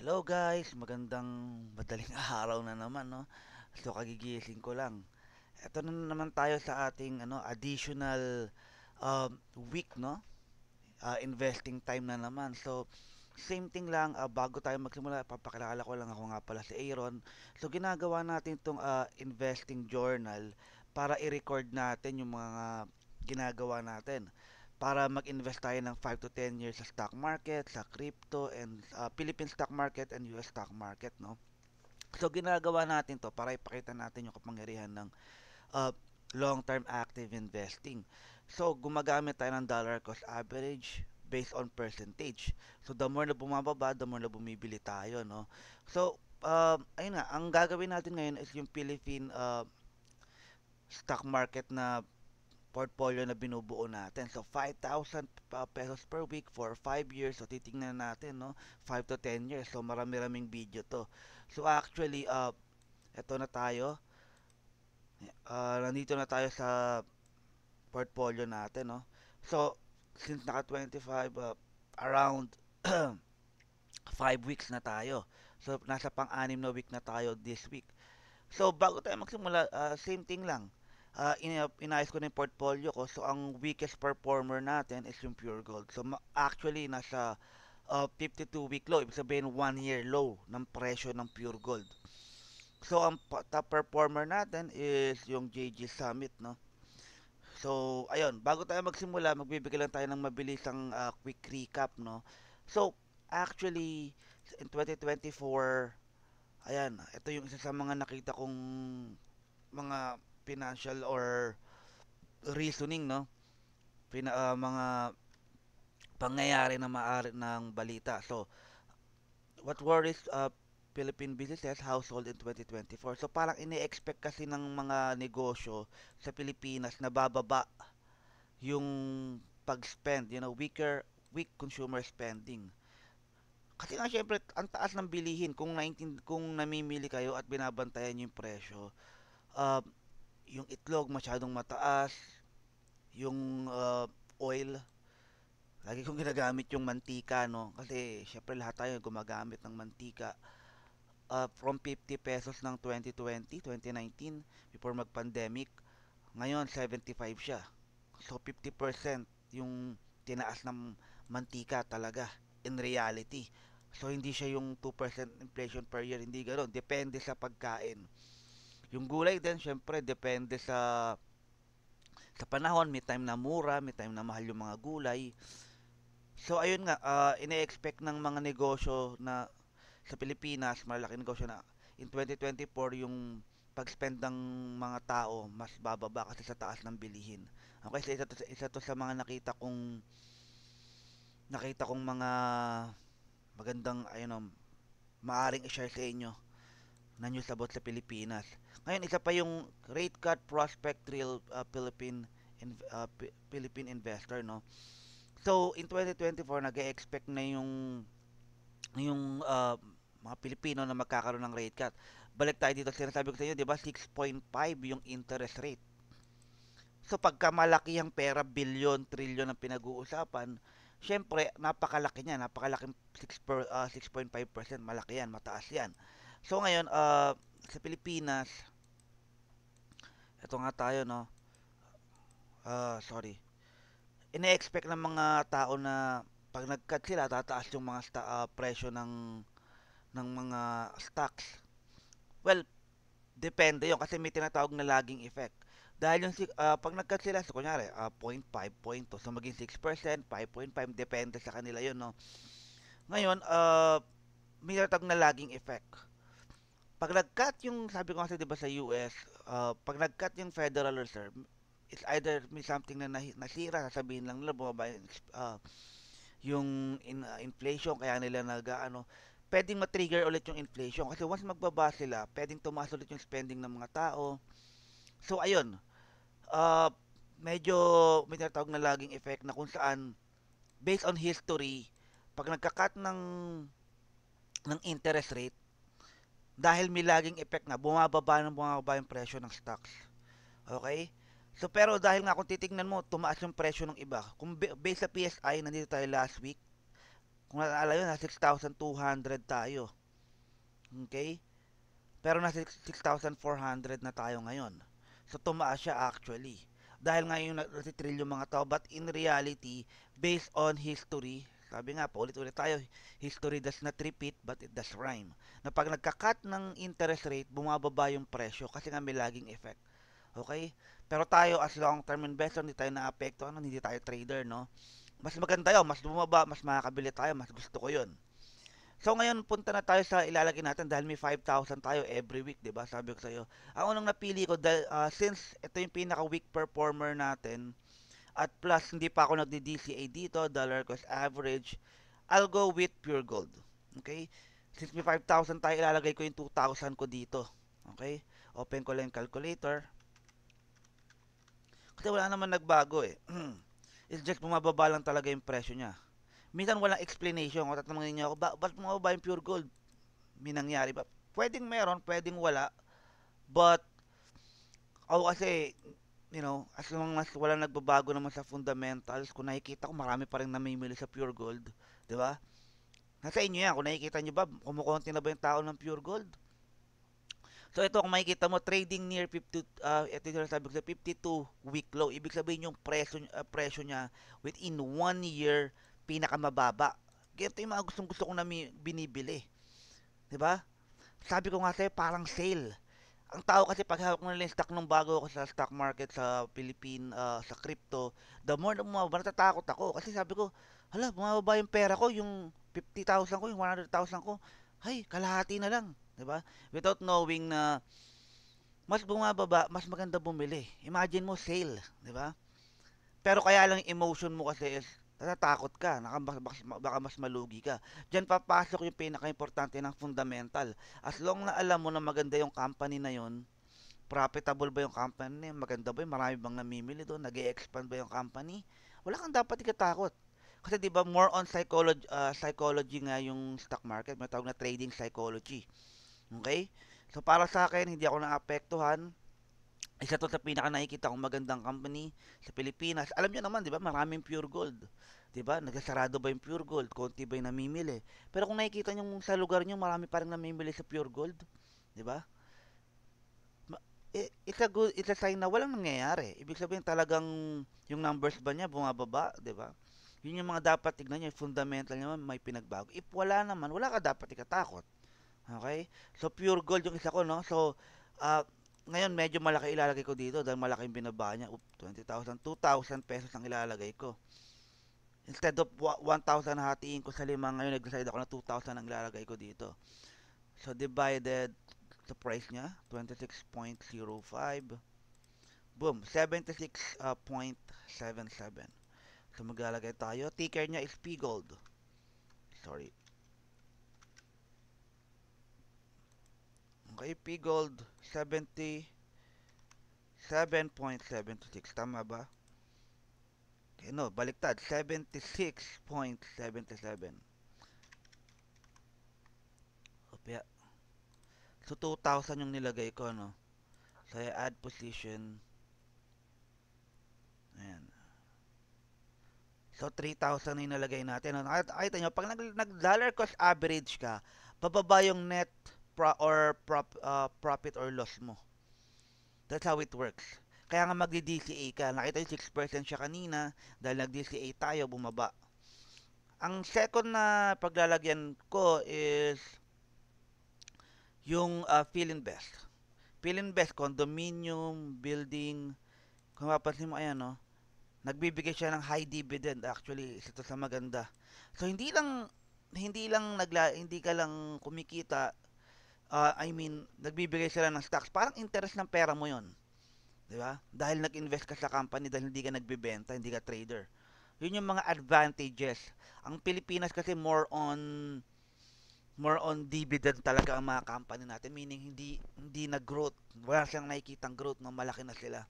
Hello guys, magandang madaling araw na naman, no? So kagigising ko lang. Eto na naman tayo sa ating additional um, week, no? Investing time na naman. So same thing lang, bago tayo magsimula, papakilala ko lang, ako nga pala si Aaron. So ginagawa natin itong investing journal para i-record natin yung mga ginagawa natin para mag-invest tayo ng 5 to 10 years sa stock market, sa crypto, and Philippine stock market and US stock market, no? So, ginagawa natin to para ipakita natin yung kapangyarihan ng uh, long-term active investing. So, gumagamit tayo ng dollar cost average based on percentage. So, the more na bumababa, the more na bumibili tayo, no? So, ayun nga, ang gagawin natin ngayon is yung Philippine stock market na portfolio na binubuo natin. So 5,000 pesos per week for 5 years. So titingnan natin, no, 5 to 10 years. So marami-raming video to. So actually eto na tayo. Nandito na tayo sa portfolio natin, no. So since naka 25 around 5 weeks na tayo. So nasa pang-anim na week na tayo this week. So, bago tayo magsimula, same thing lang. Inayos ko na yung portfolio ko. So, ang weakest performer natin is yung Pure Gold. So, actually, nasa 52-week low. Ibig sabihin, 1 year low ng presyo ng Pure Gold. So, ang top performer natin is yung JG Summit, no? So, ayun. Bago tayo magsimula, magbibigay lang tayo ng mabilisang quick recap, no? So, actually, in 2024, ayan, ito yung isa sa mga nakita kong mga financial or reasoning, no, mga pangyayari na maaari ng balita. So what worries Philippine businesses household in 2024? So parang ini-expect kasi ng mga negosyo sa Pilipinas na bababa yung pag-spend, weak consumer spending. Kasi nga syempre ang taas ng bilihin kung namimili kayo at binabantayan niyo yung presyo. Uh, yung itlog masyadong mataas, yung oil, lagi kong ginagamit yung mantika, no? Kasi syempre lahat tayo gumagamit ng mantika. From 50 pesos ng 2020, 2019, before mag-pandemic, ngayon 75 siya. So 50% yung tinaas ng mantika talaga in reality. So hindi siya yung 2% inflation per year, hindi ganoon. Depende sa pagkain. Yung gulay din, syempre, depende sa panahon, may time na mura, may time na mahal yung mga gulay. So ayun nga, ine-expect ng mga negosyo na sa Pilipinas, malalaking negosyo na in 2024 yung pag-spend ng mga tao mas bababa kasi sa taas ng bilihin. Okay, so isa to sa mga nakita kong mga magandang ayun maaring i-share sa inyo na news about sa Pilipinas. Ngayon, isa pa yung rate cut prospect real Philippine investor, no. So, in 2024, nag-expect na yung mga Pilipino na magkakaroon ng rate cut. Balik tayo dito, sinasabi ko sa inyo, 'di ba? 6.5 yung interest rate. So, pagka malaki ang pera, billion, trillion ang pinag-uusapan, syempre, napakalaki niya, napakalaking 6.5%, malaki yan, mataas yan. So, ngayon, sa Pilipinas, ito nga tayo, no? Sorry. Ine-expect ng mga tao na pag nag-cut sila, tataas yung mga presyo ng mga stocks. Well, depende yon kasi may tinatawag na lagging effect. Dahil pag nag-cut sila, so kunyari, 0.5, 0.2, so maging 6%, 5.5, depende sa kanila yon, no? Ngayon, may tinatawag na lagging effect. Pag nag-cut yung, sabi ko kasi, di ba sa US, pag nag-cut yung Federal Reserve, it's either may something na nasira, sasabihin lang nila, bumaba yung inflation, kaya nila pwedeng ma-trigger ulit yung inflation. Kasi once magbaba sila, pwedeng tumaas ulit yung spending ng mga tao. So, ayun, uh, medyo may tinatawag na lagging effect na kung saan, based on history, pag nagka-cut ng interest rate, dahil may lagging effect nga, bumababa yung presyo ng stocks. Okay? So, pero dahil nga kung titingnan mo, tumaas yung presyo ng iba. Kung based sa PSI, nandito tayo last week, kung naalala yun, 6,200 tayo. Okay? Pero nasa 6,400 na tayo ngayon. So tumaas siya actually. Dahil ngayon nagtitrill yung mga tao. But in reality, based on history, sabi nga, paulit-ulit tayo, history does not repeat but it does rhyme. Na pag nagka-cut ng interest rate, bumababa yung presyo kasi nga may lagging effect. Okay? Pero tayo as long-term investor, hindi tayo naapektuhan, hindi tayo trader, no? Mas maganda yun, mas bumaba, mas makakabili tayo, mas gusto ko yun. So ngayon punta na tayo sa ilalagay natin dahil may 5,000 tayo every week, 'di ba? Sabi ko sa iyo. Ang unang napili ko dahil since ito yung pinaka weak performer natin at plus hindi pa ako nagdi-DCA dito, dollar cost average, I'll go with pure gold. Okay? Since may 5,000 tayo, ilalagay ko yung 2,000 ko dito. Okay? Open ko lang yung calculator. Kasi wala naman nagbago eh. It's just bumababa lang talaga yung presyo niya. Minsan walang explanation. Kung tatanungin niyo ako, ba't bumababa yung pure gold? May nangyari ba? Pwedeng meron, pwedeng wala. But, ako kasi, as long as wala nagbabago naman sa fundamentals, kung nakikita ko marami pa rin namimili sa pure gold. Di ba? Nasa inyo yan. Kung nakikita nyo ba, kumukonti na ba yung tao ng pure gold? So ito kung makikita mo trading near 50 ito yung sabi ko sa 52 week low. Ibig sabihin yung presyo niya within 1 year pinakamababa. Ganito yung mga gustong-gusto kong binibili, 'di ba? Sabi ko nga sa'yo parang sale. Ang tao kasi pag hawak mo nila yung stock nung bago ako sa stock market sa sa crypto, the more na bumaba, natatakot ako. Kasi sabi ko, hala, bumababa yung pera ko, yung 50,000 ko, yung 100,000 ko, ay, kalahati na lang. 'Di ba? Without knowing na mas bumababa, mas maganda bumili. Imagine mo, sale. 'Di ba? Pero kaya lang yung emotion mo kasi is, natatakot ka, baka mas malugi ka. Diyan papasok yung pinaka-importante ng fundamental. As long na alam mo na maganda yung company na yon, profitable ba yung company na yun, maganda ba yun, marami bang namimili doon, nag-e-expand ba yung company, wala kang dapat ikatakot. Kasi 'di ba more on psychology nga yung stock market, may tawag na trading psychology. Okay? So para sa akin, hindi ako naapektuhan. Isa to sa pinaka nakikita kong magandang company sa Pilipinas. Alam niyo naman, 'di ba, maraming pure gold. 'Di ba? Nagsasarado ba yung pure gold? Konti ba yung namimili? Pero kung nakikita niyo sa lugar niyo, marami pa ring namimili sa pure gold, 'di ba? It's a sign na walang nangyayari. Ibig sabihin talagang yung numbers ba niya bumababa, 'di ba? Yun yung mga dapat tignan niyo, fundamental niya may pinagbago. If wala naman, wala ka dapat ikatakot. Okay? So pure gold yung isa ko, no? So ngayon medyo malaki ilalagay ko dito dahil malaki yung binaba niya. 20,000, 2,000 pesos ang ilalagay ko. Instead of 1,000 hatiin ko sa lima, ngayon nag-decide ako na 2,000 ang ilalagay ko dito. So divided sa price niya, 26.05. Boom, 76.77. So maglalagay tayo. Ticker niya is P Gold. Sorry. Okay, P Gold 77.76. Tama ba? Okay, no, baliktad. 76.77. Opya. So 2,000 yung nilagay ko, no? So I add position. Ayan. So 3,000 na nilagay natin. No? Nakita nyo, pag nag-dollar cost average ka, bababa yung net profit or loss mo. That's how it works. Kaya nga magdi-DCA ka. Nakita yung 6% siya kanina. Dahil nag-DCA tayo, bumaba. Ang second na paglalagyan ko is yung Philinvest. Philinvest, condominium, building. Kung mapapansin mo, ayan, no? Nagbibigay siya ng high dividend. Actually, isa to sa maganda. So, hindi ka lang kumikita. Nagbibigay sila ng stocks. Parang interest ng pera mo yon, 'di ba? Dahil nag-invest ka sa company, dahil hindi ka nagbebenta, hindi ka trader. Yun yung mga advantages. Ang Pilipinas kasi more on dividend talaga ang mga company natin, meaning hindi na growth. Wala siyang nakikitang growth, no, malaki na sila.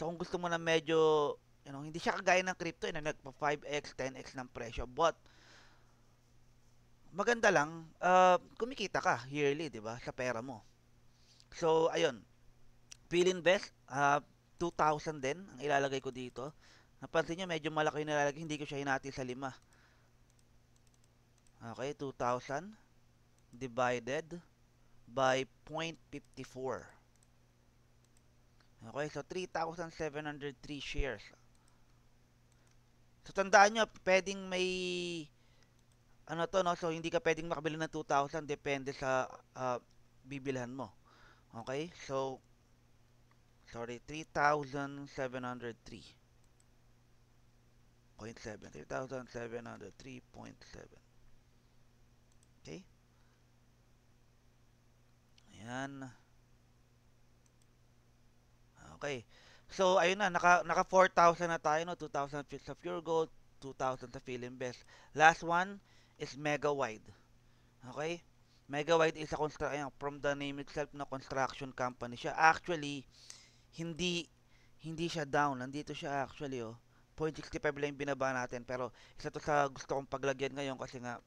So kung gusto mo na medyo hindi siya kagaya ng crypto na nagpa 5x, 10x ng presyo, but maganda lang, kumikita ka yearly, 'di ba, sa pera mo. So ayun, Philinvest, 2,000 din ang ilalagay ko dito. Napansin nyo, medyo malaki yung nilalagay. Hindi ko siya hinati sa 5. Okay, 2,000 divided. by 0.54. Okay, so 3,703 shares. So tandaan nyo, pwedeng may ano to, no? So hindi ka pwedeng makabili ng 2,000, depende sa bibilhan mo. Okay? So sorry, 3,703.7. 3,703.7. Okay? Ayan. Okay. So, ayun na, naka 4,000 na tayo, no? 2,000 feet sa Pure Gold, 2,000 sa Philinvest. Last one is Mega Wide. Okay? Mega Wide is a ayan, from the name itself na construction company siya. Actually, hindi hindi siya down. Nandito siya actually, oh. 0.65 lang yung binaba natin. Pero, isa to sa gusto kong paglagyan ngayon kasi nga,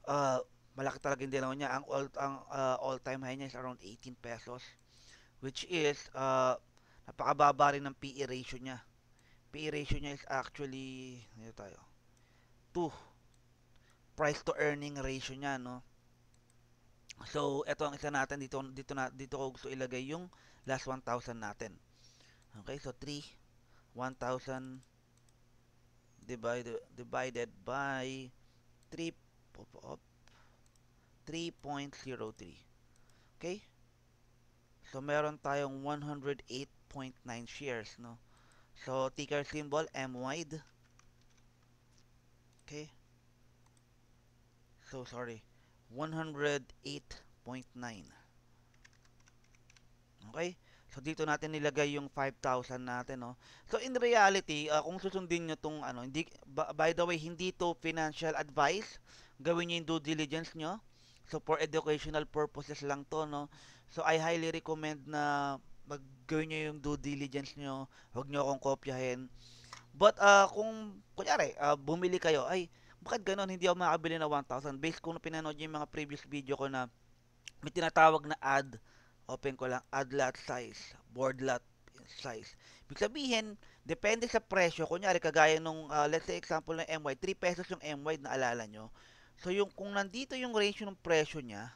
uh, malaki talaga yung dilaw niya. Ang all-time high niya is around 18 pesos. Which is, napakababa rin ng PE ratio niya. PE ratio niya is actually, dito tayo, 2. Price to earning ratio niya, no? So, ito ang isa natin. Dito ko gusto ilagay yung last 1,000 natin. Okay, so 3, 1,000 divided by 3, 3.03. Okay? So, meron tayong 108.9 shares, no? So, ticker symbol, M wide. Okay? So, sorry. 108.9. Okay? So, dito natin nilagay yung 5,000 natin, no? So, in reality, kung susundin nyo tong, ano, hindi, by the way, hindi to financial advice. Gawin nyo yung due diligence nyo. So, for educational purposes lang to, no? So, I highly recommend na maggawin nyo yung due diligence nyo. Huwag nyo akong kopyahin. But, kung, kunyari, bumili kayo, ay, bakit ganon, hindi ako makabili na 1,000? Based kung pinanood nyo yung mga previous video ko na may tinatawag na add, open ko lang, add lot size, board lot size. Ibig sabihin, depende sa presyo. Kunyari, kagaya nung, let's say example ng MY, 3 pesos yung MY na alala nyo. So, yung, kung nandito yung ratio ng presyo niya,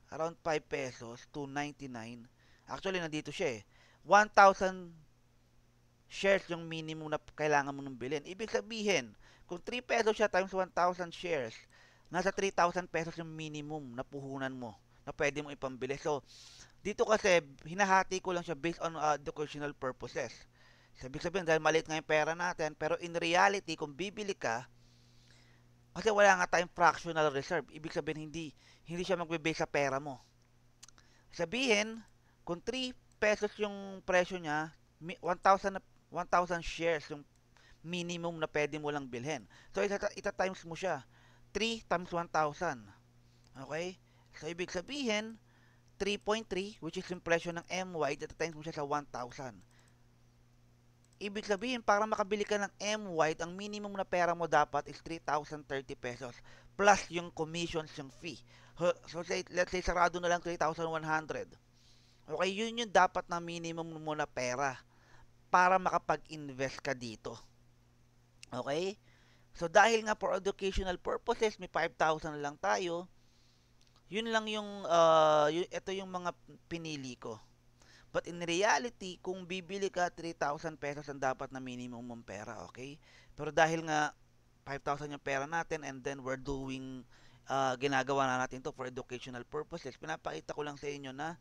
around 5 pesos to 99, actually, nandito siya eh. 1,000 shares yung minimum na kailangan mo nung bilhin. Ibig sabihin, kung 3 pesos siya times 1,000 shares, nasa 3,000 pesos yung minimum na puhunan mo na pwede mo ipambili. So, dito kasi, hinahati ko lang siya based on educational purposes. So, ibig sabihin, dahil maliit nga yung pera natin, pero in reality, kung bibili ka, kasi wala nga tayong fractional reserve. Ibig sabihin, hindi siya magbe-base sa pera mo. Sabihin, kung 3 pesos yung presyo niya, 1,000 1,000 shares yung minimum na pwede mo lang bilhin. So, ita-times mo siya. 3 times 1,000. Okay? So, ibig sabihin, 3.3, which is yung presyo ng MY, ita-times mo siya sa 1,000. Ibig sabihin, para makabili ka ng MY, ang minimum na pera mo dapat is 3,030 pesos. Plus yung commissions, yung fee. So, let's say, sarado na lang 3,100. Okay, yun yung dapat na minimum mo na pera para makapag-invest ka dito. Okay? So, dahil nga for educational purposes, may 5,000 lang tayo, yun lang yung, ito yung mga pinili ko. But in reality, kung bibili ka, 3,000 pesos ang dapat na minimum mong pera, okay? Pero dahil nga, 5,000 yung pera natin and then we're doing, ginagawa na natin to for educational purposes, pinapakita ko lang sa inyo na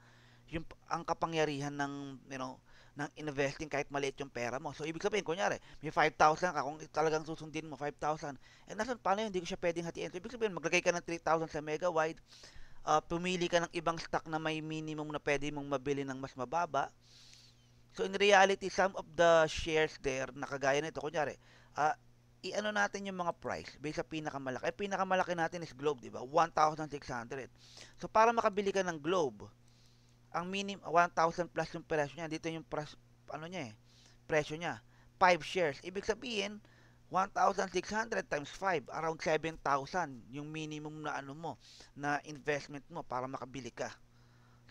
yung ang kapangyarihan ng ng investing kahit maliit yung pera mo. So ibig sabihin kunyari, may 5,000 ka kung talagang susundin mo 5,000. And nasan paano yun? Hindi ko siya pwedeng hatiin. So ibig sabihin maglagay ka ng 3,000 sa Mega Wide, pumili ka ng ibang stock na may minimum na pwede mong mabili ng mas mababa. So in reality, some of the shares there na kagaya nito kunyari, i-ano natin yung mga price based sa pinakamalaki. Eh, pinakamalaki natin is Globe, di ba? 1,600. So para makabili ka ng Globe, ang minimum 1,000 plus yung presyo niya. Dito yung ano niya eh, presyo niya. 5 shares. Ibig sabihin 1,600 times 5, around 7,000 yung minimum na ano mo, na investment mo para makabili ka.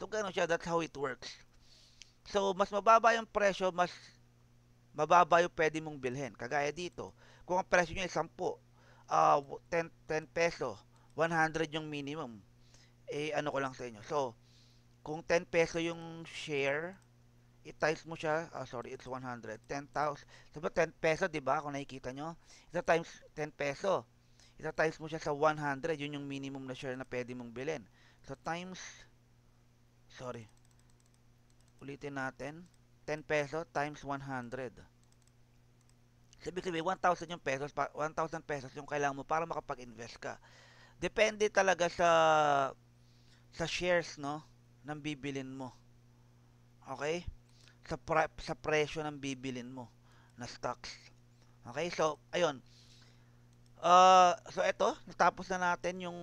So gano'n siya, that's how it works. So mas mababa yung presyo, mas mababa yung pwede mong bilhin. Kagaya dito, kung ang presyo niya ay 10, 10 peso, 100 yung minimum. ano ko lang sa inyo. So, kung 10 peso yung share, i-times mo siya, sorry, it's 100, 10,000, diba 10 peso, diba, kung nakikita nyo, ito times 10 peso, ito times mo siya sa 100, yun yung minimum na share na pwede mong bilhin. So, times, sorry, ulitin natin, 10 peso times 100. Sabi sabi, 1,000 yung pesos, 1,000 pesos yung kailangan mo para makapag-invest ka. Depende talaga sa shares, no, ng bibilin mo. Okay? Sa presyo ng bibilin mo na stocks. Okay? So, ayun. So eto, natapos na natin yung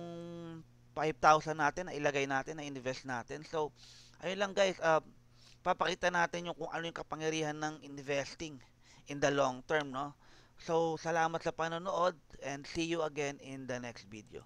5,000 natin na ilagay natin, na invest natin. So, ayun lang guys, papakita natin yung kung ano yung kapangyarihan ng investing in the long term, no? So, salamat sa panonood and see you again in the next video.